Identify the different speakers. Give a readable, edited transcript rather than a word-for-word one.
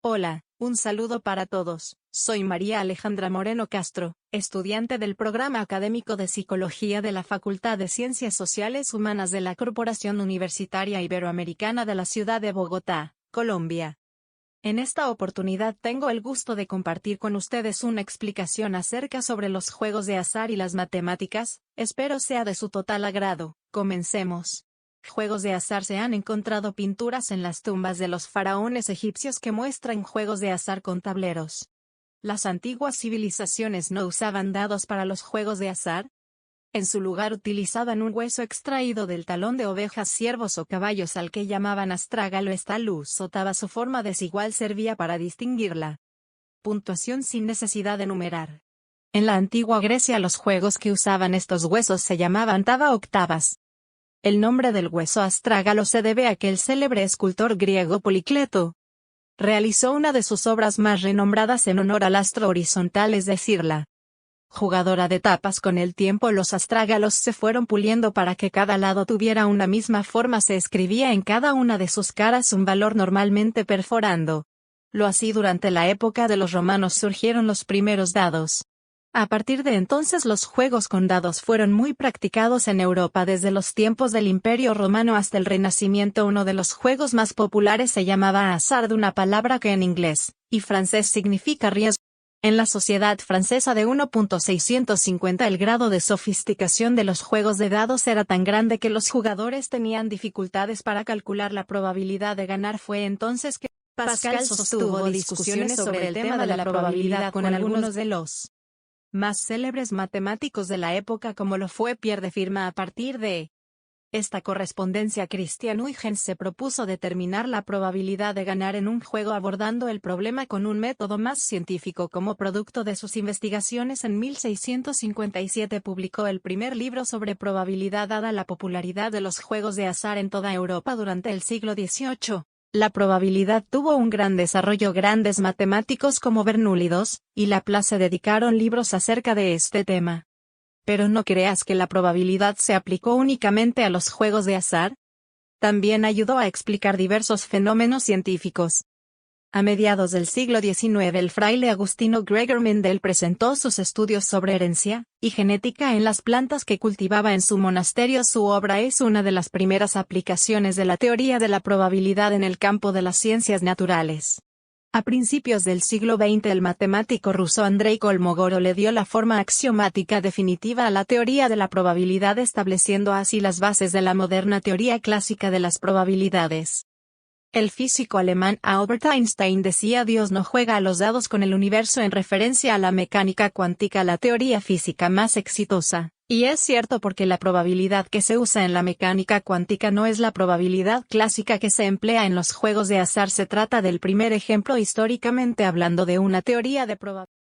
Speaker 1: Hola, un saludo para todos. Soy María Alejandra Moreno Castro, estudiante del programa académico de Psicología de la Facultad de Ciencias Sociales Humanas de la Corporación Universitaria Iberoamericana de la ciudad de Bogotá, Colombia. En esta oportunidad tengo el gusto de compartir con ustedes una explicación acerca sobre los juegos de azar y las matemáticas. Espero sea de su total agrado. Comencemos. Juegos de azar. Se han encontrado pinturas en las tumbas de los faraones egipcios que muestran juegos de azar con tableros. ¿Las antiguas civilizaciones no usaban dados para los juegos de azar? En su lugar utilizaban un hueso extraído del talón de ovejas, ciervos o caballos al que llamaban astrágalo. Esta luz o taba, su forma desigual, servía para distinguir la puntuación sin necesidad de numerar. En la antigua Grecia los juegos que usaban estos huesos se llamaban taba octavas. El nombre del hueso astrágalo se debe a que el célebre escultor griego Policleto realizó una de sus obras más renombradas en honor al astro horizontal, es decir, la jugadora de tapas. Con el tiempo los astrágalos se fueron puliendo para que cada lado tuviera una misma forma. Se escribía en cada una de sus caras un valor, normalmente perforando. Lo así, durante la época de los romanos surgieron los primeros dados. A partir de entonces los juegos con dados fueron muy practicados en Europa desde los tiempos del Imperio Romano hasta el Renacimiento. Uno de los juegos más populares se llamaba azar, de una palabra que en inglés y francés significa riesgo. En la sociedad francesa de 1.650 el grado de sofisticación de los juegos de dados era tan grande que los jugadores tenían dificultades para calcular la probabilidad de ganar. Fue entonces que Pascal sostuvo discusiones sobre el tema de la probabilidad con algunos de los más célebres matemáticos de la época, como lo fue Pierre de Firma. A partir de esta correspondencia, Christian Huygens se propuso determinar la probabilidad de ganar en un juego abordando el problema con un método más científico. Como producto de sus investigaciones, en 1657 publicó el primer libro sobre probabilidad. Dada la popularidad de los juegos de azar en toda Europa durante el siglo XVIII, la probabilidad tuvo un gran desarrollo. Grandes matemáticos como Bernoulli y Laplace se dedicaron libros acerca de este tema. Pero no creas que la probabilidad se aplicó únicamente a los juegos de azar. También ayudó a explicar diversos fenómenos científicos. A mediados del siglo XIX el fraile agustino Gregor Mendel presentó sus estudios sobre herencia y genética en las plantas que cultivaba en su monasterio. Su obra es una de las primeras aplicaciones de la teoría de la probabilidad en el campo de las ciencias naturales. A principios del siglo XX el matemático ruso Andrei Kolmogorov le dio la forma axiomática definitiva a la teoría de la probabilidad, estableciendo así las bases de la moderna teoría clásica de las probabilidades. El físico alemán Albert Einstein decía: Dios no juega a los dados con el universo, en referencia a la mecánica cuántica, la teoría física más exitosa. Y es cierto, porque la probabilidad que se usa en la mecánica cuántica no es la probabilidad clásica que se emplea en los juegos de azar. Se trata del primer ejemplo históricamente hablando de una teoría de probabilidad.